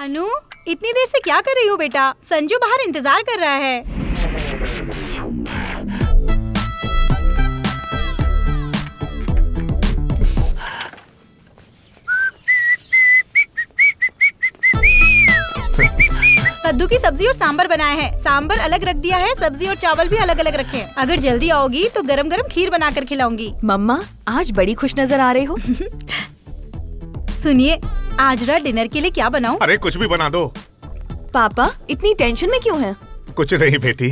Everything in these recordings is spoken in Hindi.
अनु, इतनी देर से क्या कर रही हो बेटा? संजू बाहर इंतजार कर रहा है। कद्दू की सब्जी और सांबर बनाया है। सांबर अलग रख दिया है, सब्जी और चावल भी अलग अलग रखे हैं। अगर जल्दी आओगी तो गरम गरम खीर बनाकर खिलाऊंगी। मम्मा, आज बड़ी खुश नजर आ रहे हो। सुनिए, आज रात डिनर के लिए क्या बनाऊं? अरे कुछ भी बना दो। पापा, इतनी टेंशन में क्यों हैं? कुछ नहीं बेटी।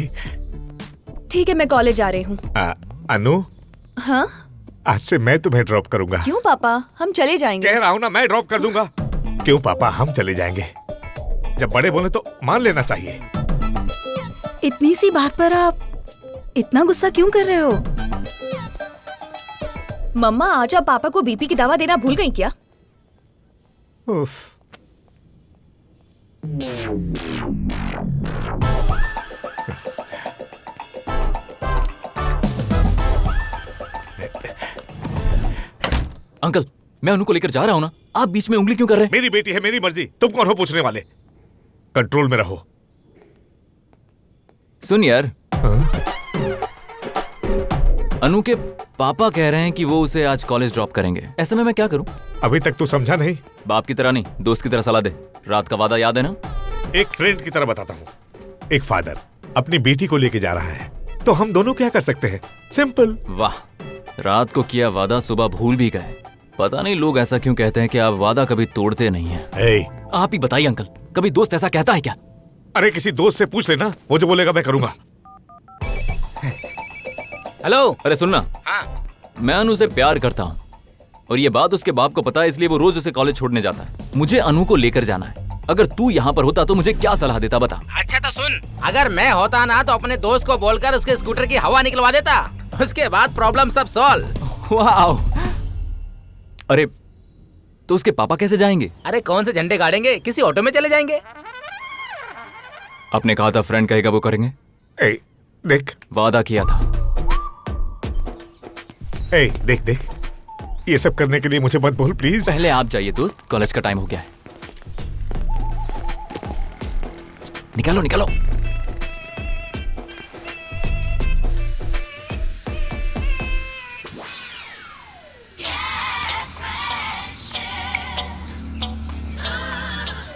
ठीक है, मैं कॉलेज आ रही हूँ। अनु, हाँ? आज से मैं तुम्हें ड्रॉप करूंगा। क्यों पापा? हम चले जाएंगे। कह रहा हूँ ना, मैं ड्रॉप कर दूंगा। क्यों पापा, हम चले जाएंगे। जब बड़े बोले तो मान लेना चाहिए। इतनी सी बात पर आप इतना गुस्सा क्यों कर रहे हो? मम्मा, आज आप पापा को बीपी की दवा देना भूल गई क्या? उफ। अंकल, मैं अनु को लेकर जा रहा हूँ ना, आप बीच में उंगली क्यों कर रहे हैं? मेरी बेटी है, मेरी मर्जी। तुम कौन हो पूछने वाले? कंट्रोल में रहो। सुन यार, अनु के पापा कह रहे हैं कि वो उसे आज कॉलेज ड्रॉप करेंगे। ऐसे में मैं क्या करूं? अभी तक तू समझा नहीं। बाप की तरह नहीं, दोस्त की तरह सलाह दे। रात का वादा याद है ना? एक फ्रेंड की तरह बताता हूँ। एक फादर अपनी बेटी को लेके जा रहा है, तो हम दोनों क्या कर सकते हैं? सिंपल। वाह, रात को किया वादा सुबह भूल भी गए। पता नहीं लोग ऐसा क्यों कहते हैं कि आप वादा कभी तोड़ते नहीं हैं। आप ही बताइए अंकल, कभी दोस्त ऐसा कहता है क्या? अरे किसी दोस्त से पूछ लेना, वो जो बोलेगा मैं करूंगा। हेलो, अरे सुनना। हाँ? मैं अनु से प्यार करता हूँ और ये बात उसके बाप को पता है, इसलिए वो रोज उसे कॉलेज छोड़ने जाता है। मुझे अनु को लेकर जाना है। अगर तू यहाँ पर होता तो मुझे क्या सलाह देता, बता। अच्छा तो सुन, अगर मैं होता ना तो अपने दोस्त को बोलकर उसके स्कूटर की हवा निकलवा देता। उसके बाद प्रॉब्लम सब सॉल्व। वाह। अरे तो उसके पापा कैसे जाएंगे? अरे कौन से झंडे गाड़ेंगे, किसी ऑटो में चले जाएंगे। आपने कहा था फ्रेंड कहेगा वो करेंगे। देख, वादा किया था। देख देख, ये सब करने के लिए मुझे मत बोल प्लीज। पहले आप जाइए दोस्त, कॉलेज का टाइम हो गया है। निकालो निकालो।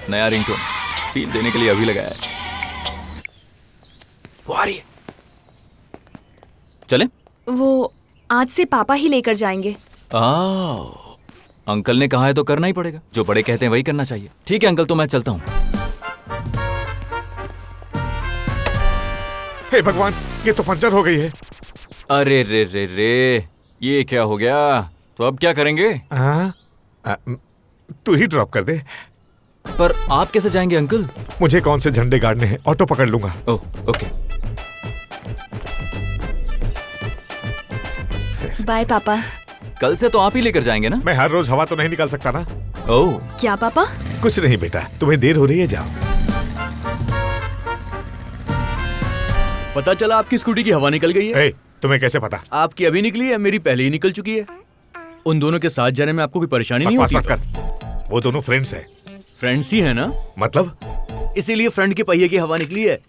नया रिंगटोन फील देने के लिए अभी लगाया है। वो आ रही है। चले? वो आज से पापा ही लेकर जाएंगे। अंकल ने कहा है तो करना ही पड़ेगा। जो बड़े कहते हैं वही करना चाहिए। ठीक है अंकल, तो मैं चलता हूँ। हे भगवान, ये तो पंचर हो गई है। अरे रे रे रे, ये क्या हो गया? तो अब क्या करेंगे? तू ही ड्रॉप कर दे। पर आप कैसे जाएंगे अंकल? मुझे कौन से झंडे गाड़ने हैं, ऑटो पकड़ लूंगा। Oh okay. बाय पापा। कल से तो आप ही लेकर जाएंगे ना? मैं हर रोज हवा तो नहीं निकाल सकता ना। ओह। क्या पापा? कुछ नहीं बेटा, तुम्हें देर हो रही है, जाओ। पता चला आपकी स्कूटी की हवा निकल गई है। तुम्हें कैसे पता? आपकी अभी निकली है, मेरी पहले ही निकल चुकी है। उन दोनों के साथ जाने में आपको कोई परेशानी नहीं होती? मत कर। वो दोनों फ्रेंड्स हैं। फ्रेंड्स ही है ना? मतलब? इसीलिए फ्रेंड के पहिए की हवा निकली है।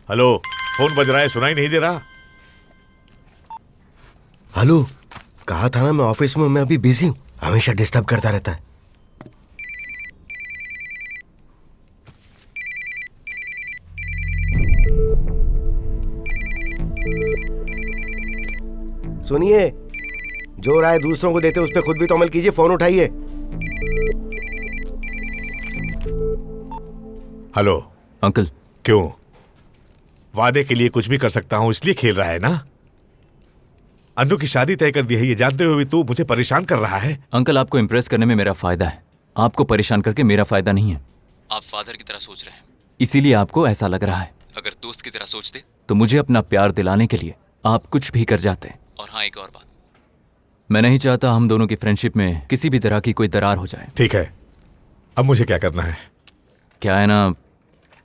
हेलो, फोन बज रहा है, सुनाई नहीं दे रहा? हेलो, कहा था ना मैं ऑफिस में, मैं अभी बिजी हूँ। हमेशा डिस्टर्ब करता रहता है। सुनिए, जो राय दूसरों को देते उस पर खुद भी तो अमल कीजिए। फोन उठाइए। Hello uncle. क्यों? वादे के लिए कुछ भी कर सकता हूं, इसलिए खेल रहा है ना? अनु की शादी तय कर दी है, ये जानते हुए भी तू मुझे परेशान कर रहा है। अंकल, आपको इम्प्रेस करने में मेरा फायदा है, आपको परेशान करके मेरा फायदा नहीं है। आप फादर की तरह सोच रहे हैं, इसीलिए आपको ऐसा लग रहा है। अगर दोस्त की तरह सोचते तो मुझे अपना प्यार दिलाने के लिए आप कुछ भी कर जाते। और हाँ, एक और बात, मैं नहीं चाहता हम दोनों की फ्रेंडशिप में किसी भी तरह की कोई दरार हो जाए। ठीक है, अब मुझे क्या करना है? क्या है ना,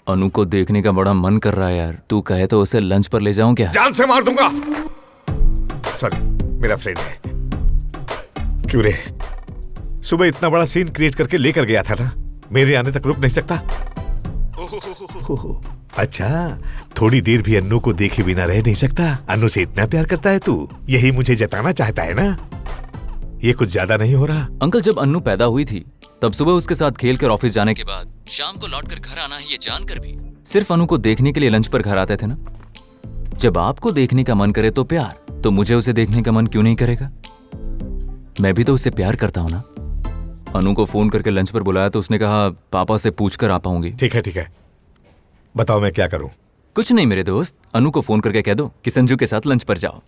अनु को देखने का बड़ा मन कर रहा है यार। तू कहे तो उसे लंच पर ले जाऊं क्या? जान से मार दूंगा। सॉरी, मेरा फ्रेंड है। क्यों रे, सुबह इतना बड़ा सीन क्रिएट करके लेकर गया था ना, मेरे आने तक रुक नहीं सकता? अच्छा, थोड़ी देर भी अन्नू को देखे बिना रह नहीं सकता? अन्नू से इतना प्यार करता है तू, यही मुझे जताना चाहता है ना? ये कुछ ज्यादा नहीं हो रहा? अंकल, जब अन्नू पैदा हुई थी तब सुबह उसके साथ खेल कर ऑफिस जाने के बाद शाम को लौटकर घर आना है, ये जानकर भी सिर्फ अनु को देखने के लिए लंच पर घर आते थे ना। जब आपको देखने का मन करे तो प्यार, तो मुझे उसे देखने का मन क्यों नहीं करेगा? मैं भी तो उससे प्यार करता हूं ना। अनु को फोन करके लंच पर बुलाया तो उसने कहा पापा से पूछकर आ पाऊंगी। ठीक है, बताओ मैं क्या करूं? कुछ नहीं मेरे दोस्त, अनु को फोन करके कह दो कि संजू के साथ लंच पर जाओ।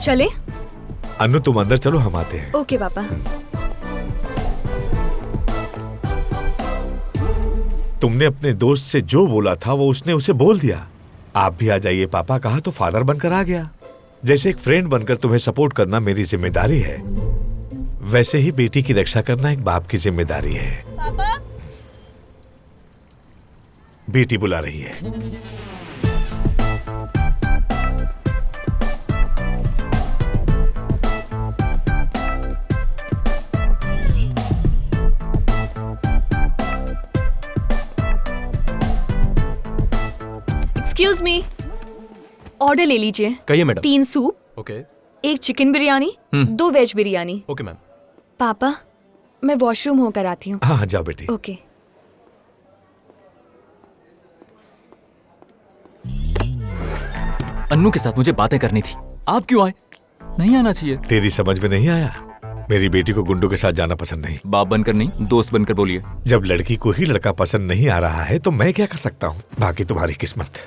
चले? अन्नू तुम अंदर चलो, हम आते हैं। ओके पापा। तुमने अपने दोस्त से जो बोला था वो उसने उसे बोल दिया। आप भी आ जाइए पापा कहा तो फादर बनकर आ गया। जैसे एक फ्रेंड बनकर तुम्हें सपोर्ट करना मेरी जिम्मेदारी है, वैसे ही बेटी की रक्षा करना एक बाप की जिम्मेदारी है। पापा, बेटी बुला रही है। एक्सक्यूज मी, ऑर्डर ले लीजिए। कहिए madam. 3 soup, okay. 1 chicken biryani, 2 veg biryani. Okay ma'am. पापा, मैं वॉशरूम होकर आती हूँ। हाँ जाओ बेटी। ओके। अन्नू के साथ मुझे बातें करनी थी, आप क्यों आए? नहीं आना चाहिए। तेरी समझ में नहीं आया? मेरी बेटी को गुंडों के साथ जाना पसंद नहीं। बाप बनकर नहीं, दोस्त बनकर बोलिए। जब लड़की को ही लड़का पसंद नहीं आ रहा है तो मैं क्या कर सकता हूँ? बाकी तुम्हारी किस्मत।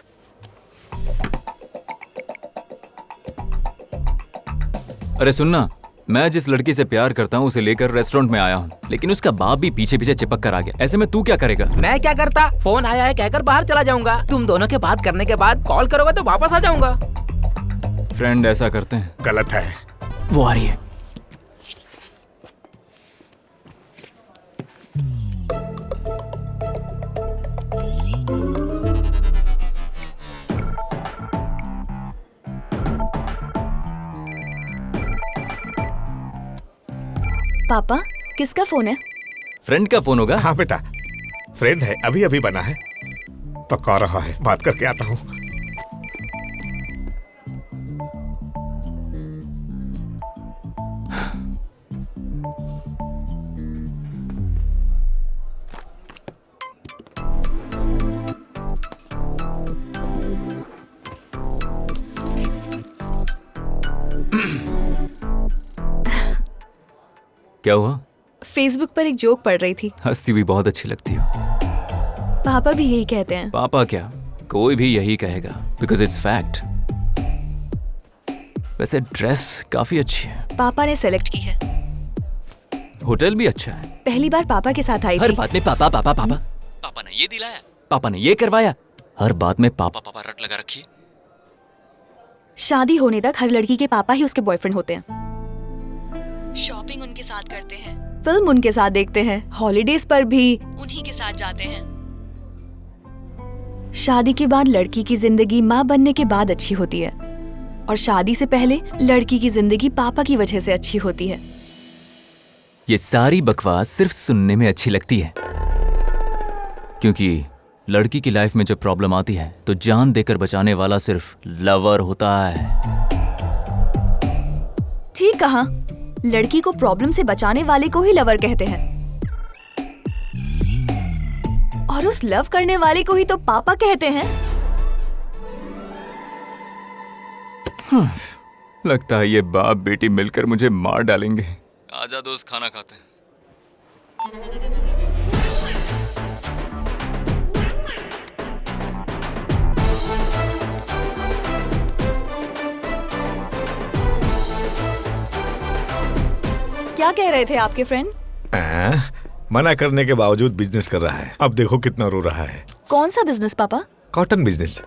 अरे सुनना, मैं जिस लड़की से प्यार करता हूँ उसे लेकर रेस्टोरेंट में आया हूँ, लेकिन उसका बाप भी पीछे पीछे चिपक कर आ गया। ऐसे में तू क्या करेगा? मैं क्या करता, फोन आया है कहकर बाहर चला जाऊंगा। तुम दोनों के बात करने के बाद कॉल करोगे तो वापस आ जाऊंगा। फ्रेंड ऐसा करते हैं? गलत है। वो आ रही है। पापा, किसका फोन है? फ्रेंड का फोन होगा। हाँ बेटा, फ्रेंड है, अभी अभी बना है, पका रहा है, बात करके आता हूँ। क्या हुआ? फेसबुक पर एक जोक पढ़ रही थी। हंसती हुई बहुत अच्छी लगती हो। पापा भी यही कहते हैं। पापा क्या, कोई भी यही कहेगा, बिकॉज इट्स फैक्ट। वैसे ड्रेस काफी अच्छी है। पापा ने सेलेक्ट की है। होटल भी अच्छा है। पहली बार पापा के साथ आई हर थी। बात में पापा पापा पापा। पापा ने ये दिलाया, पापा ने ये करवाया, हर बात में पापा पापा रट लगा रखी है। शादी होने तक हर लड़की के पापा ही उसके बॉयफ्रेंड होते हैं। शॉपिंग उनके साथ करते हैं, फिल्म उनके साथ देखते हैं, हॉलीडेज पर भी उन्हीं के साथ जाते हैं। शादी के बाद लड़की की जिंदगी माँ बनने के बाद अच्छी होती है, और शादी से पहले लड़की की जिंदगी पापा की वजह से अच्छी होती है। ये सारी बकवास सिर्फ सुनने में अच्छी लगती है, क्योंकि लड़की की लाइफ में जब प्रॉब्लम आती है तो जान देकर बचाने वाला सिर्फ लवर होता है। ठीक कहा, लड़की को प्रॉब्लम से बचाने वाले को ही लवर कहते हैं, और उस लव करने वाले को ही तो पापा कहते हैं। लगता है ये बाप बेटी मिलकर मुझे मार डालेंगे। आजा दोस्त, खाना खाते हैं। क्या कह रहे थे आपके फ्रेंड? मना करने के बावजूद बिजनेस कर रहा है। अब देखो कितना रो रहा है। कौन सा बिजनेस पापा? Cotton business.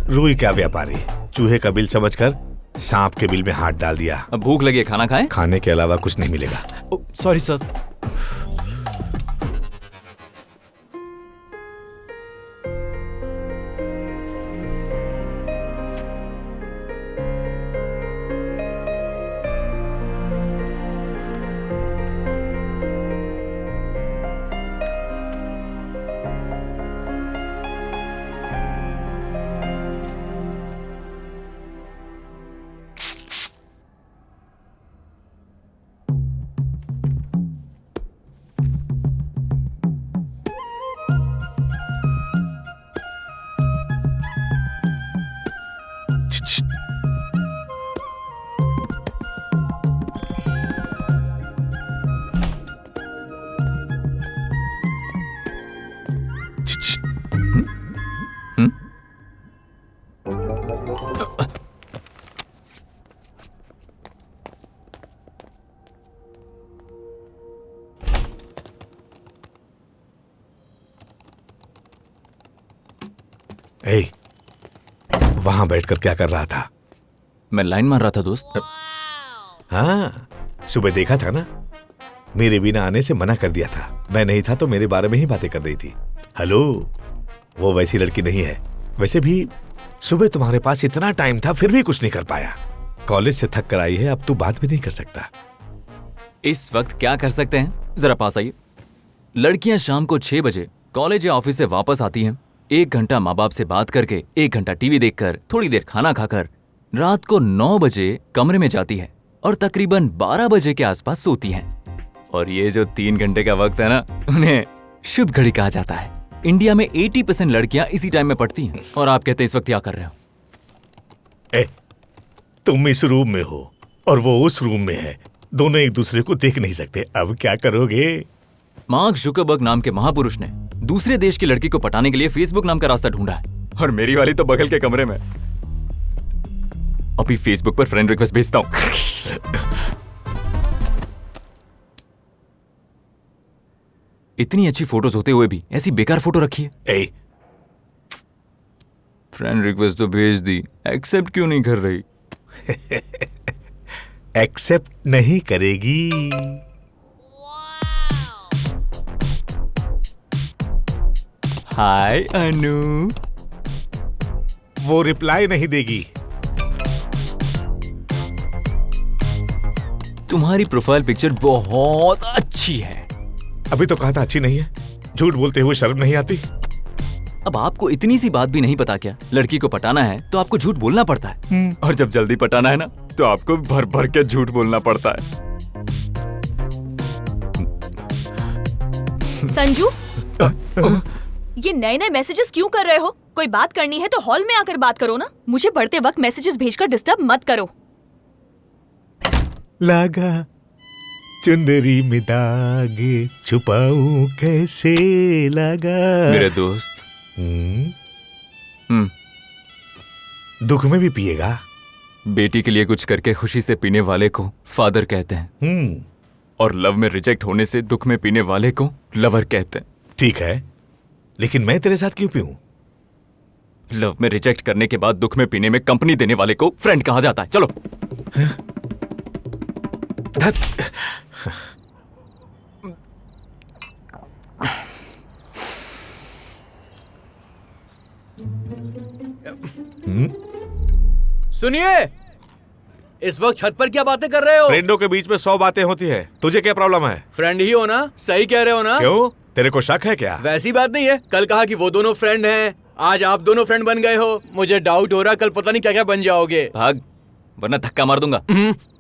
रुई का व्यापारी चूहे का बिल समझकर सांप के बिल में हाथ डाल दिया। अब भूख लगी है, खाना खाएं? खाने के अलावा कुछ नहीं मिलेगा। Sorry sir. ए, वहां बैठकर क्या कर रहा था? मैं लाइन मार रहा था दोस्त। हाँ, सुबह देखा था ना, मेरे बिना आने से मना कर दिया था। मैं नहीं था तो मेरे बारे में ही बातें कर रही थी। हेलो, वो वैसी लड़की नहीं है। वैसे भी सुबह तुम्हारे पास इतना टाइम था फिर भी कुछ नहीं कर पाया। कॉलेज से थक कर आई है, अब तू बात भी नहीं कर सकता। इस वक्त क्या कर सकते हैं, जरा पास आइए। लड़कियां शाम को 6 बजे कॉलेज या ऑफिस से वापस आती हैं। 1 घंटा माँ बाप से बात करके, 1 घंटा टीवी देखकर, थोड़ी देर खाना खाकर रात को 9 बजे कमरे में जाती है और तकरीबन 12 बजे के आसपास सोती हैं। और ये जो 3 घंटे का वक्त है ना, उन्हें शुभ घड़ी कहा जाता है। इंडिया में 80% लड़कियां इसी टाइम में पढ़ती हैं। और आप कहते हैं इस वक्त क्या कर रहे हो? ए, तुम इस रूम में हो और वो उस रूम में है। दोनों एक दूसरे को देख नहीं सकते। अब क्या करोगे? मार्क जुकरबर्ग नाम के महापुरुष ने दूसरे देश की लड़की को पटाने के लिए फेसबुक नाम का रास्ता ढूंढा है। और मेरी वाली तो बगल के कमरे में। अभी फेसबुक पर फ्रेंड रिक्वेस्ट भेजता हूं। इतनी अच्छी फोटोज होते हुए भी ऐसी बेकार फोटो रखी है। ए, फ्रेंड रिक्वेस्ट तो भेज दी, एक्सेप्ट क्यों नहीं कर रही? एक्सेप्ट नहीं करेगी। हाय अनु। वो रिप्लाई नहीं देगी। तुम्हारी प्रोफाइल पिक्चर बहुत अच्छी है। अभी तो कहा था अच्छी नहीं है। झूठ बोलते हुए शर्म नहीं आती? अब आपको इतनी सी बात भी नहीं पता क्या? लड़की को पटाना है तो आपको झूठ बोलना पड़ता है। और जब जल्दी पटाना है ना, तो आपको भर भर के झूठ बोलना पड़ता है। संजू, ये नए नए मैसेजेस क्यों कर रहे हो? कोई बात करनी है तो हॉल में आकर बात करो ना। मुझे पढ़ते वक्त मैसेजेस भेजकर डिस्टर्ब मत करो। लागा चुंदरी में दागे, छुपाऊं कैसे लागा। मेरे दोस्त। दुख में भी पिएगा? बेटी के लिए कुछ करके खुशी से पीने वाले को फादर कहते हैं। और लव में रिजेक्ट होने से दुख में पीने वाले को लवर कहते हैं। ठीक है, लेकिन मैं तेरे साथ क्यों पीऊं? लव में रिजेक्ट करने के बाद दुख में पीने में कंपनी देने वाले को फ्रेंड कहा जाता है। चलो। सुनिए, इस वक्त छत पर क्या बातें कर रहे हो? फ्रेंडों के बीच में 100 बातें होती है। तुझे क्या प्रॉब्लम है? फ्रेंड ही हो ना? सही कह रहे हो ना? क्यों, तेरे को शक है क्या? वैसी बात नहीं है। कल कहा कि वो दोनों फ्रेंड हैं, आज आप दोनों फ्रेंड बन गए हो। मुझे डाउट हो रहा कल पता नहीं क्या क्या बन जाओगे। भाग, वरना धक्का मार दूंगा।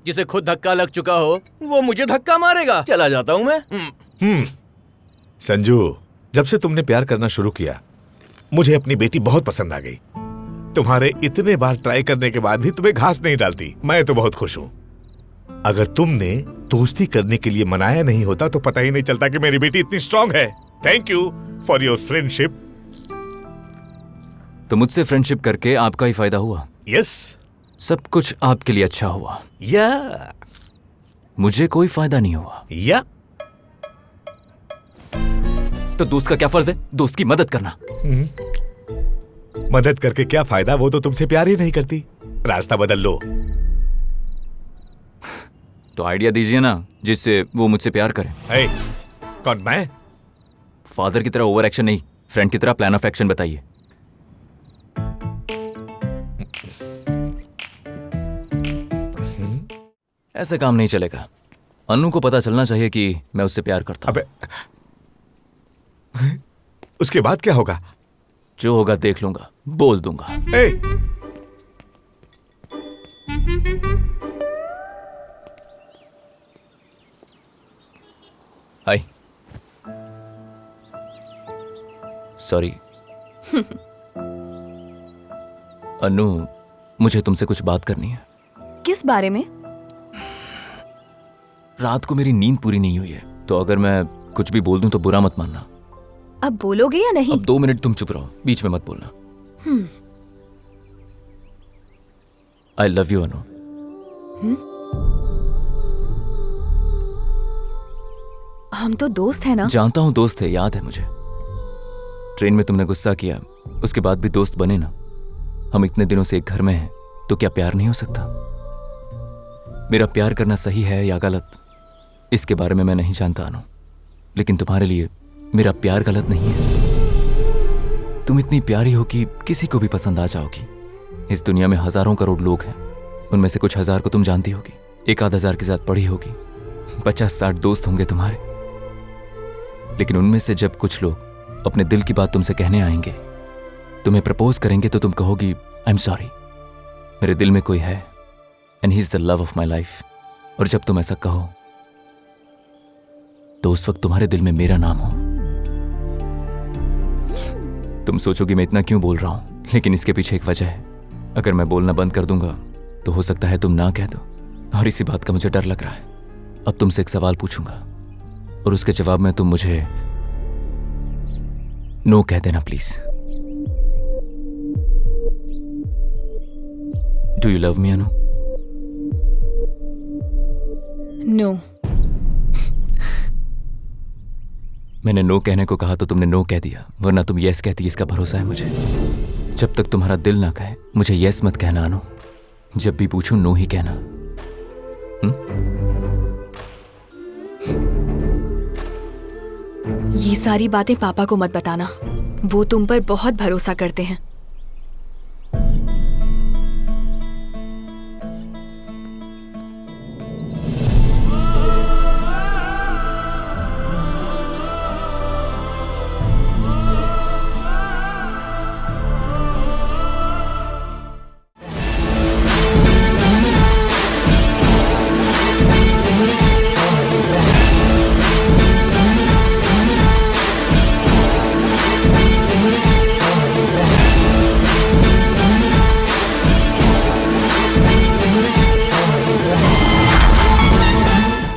जिसे खुद धक्का लग चुका हो वो मुझे धक्का मारेगा। चला जाता हूँ मैं। संजू, जब से तुमने प्यार करना शुरू किया, मुझे अपनी बेटी बहुत पसंद आ गई। तुम्हारे इतने बार ट्राई करने के बाद भी तुम्हें घास नहीं डालती। मैं तो बहुत खुश हूँ। अगर तुमने दोस्ती करने के लिए मनाया नहीं होता तो पता ही नहीं चलता कि मेरी बेटी इतनी स्ट्रांग है। Thank you for your friendship. तो मुझसे फ्रेंडशिप करके आपका ही फायदा हुआ। यस, सब कुछ आपके लिए अच्छा हुआ। या मुझे कोई फायदा नहीं हुआ। या तो दोस्त का क्या फर्ज है? दोस्त की मदद करना। मदद करके क्या फायदा? वो तो तुमसे प्यार ही नहीं करती। रास्ता बदल लो। तो आइडिया दीजिए ना जिससे वो मुझसे प्यार करे। ए, कौन मैं? फादर की तरह ओवर एक्शन नहीं, फ्रेंड की तरह प्लान ऑफ एक्शन बताइए। ऐसे काम नहीं चलेगा। अनु को पता चलना चाहिए कि मैं उससे प्यार करता हूं। अबे उसके बाद क्या होगा? जो होगा देख लूंगा, बोल दूंगा। ए, हाय। सॉरी। अनु, मुझे तुमसे कुछ बात करनी है। किस बारे में? रात को मेरी नींद पूरी नहीं हुई है, तो अगर मैं कुछ भी बोल दूं तो बुरा मत मानना। अब बोलोगे या नहीं? अब 2 मिनट तुम चुप रहो, बीच में मत बोलना। आई लव यू अनु। हम तो दोस्त हैं ना? जानता हूं दोस्त है, याद है मुझे। ट्रेन में तुमने गुस्सा किया, उसके बाद भी दोस्त बने ना। हम इतने दिनों से एक घर में हैं, तो क्या प्यार नहीं हो सकता? मेरा प्यार करना सही है या गलत, इसके बारे में मैं नहीं जानता अनु, लेकिन तुम्हारे लिए मेरा प्यार गलत नहीं है। तुम इतनी प्यारी हो कि किसी को भी पसंद आ जाओगी। इस दुनिया में हजारों करोड़ लोग हैं, उनमें से कुछ हजार को तुम जानती होगी, 1-आध हजार के साथ पढ़ी होगी, 50-60 दोस्त होंगे तुम्हारे। लेकिन उनमें से जब कुछ लोग अपने दिल की बात तुमसे कहने आएंगे, तुम्हें प्रपोज करेंगे, तो तुम कहोगी आई एम सॉरी, मेरे दिल में कोई है and he is the love of my life. और जब तुम ऐसा कहो तो उस वक्त तुम्हारे दिल में मेरा नाम हो। तुम सोचोगे मैं इतना क्यों बोल रहा हूं, लेकिन इसके पीछे एक वजह है। अगर मैं बोलना बंद कर दूंगा तो हो सकता है तुम ना कह दो, और इसी बात का मुझे डर लग रहा है। अब तुमसे एक सवाल पूछूंगा और उसके जवाब में तुम मुझे नो कह देना please. Do you love me Anu? No. मैंने नो कहने को कहा तो तुमने नो कह दिया, वरना तुम यस कहती, इसका भरोसा है मुझे। जब तक तुम्हारा दिल ना कहे मुझे यस मत कहना अनु। जब भी पूछूं नो ही कहना। ये सारी बातें पापा को मत बताना, वो तुम पर बहुत भरोसा करते हैं।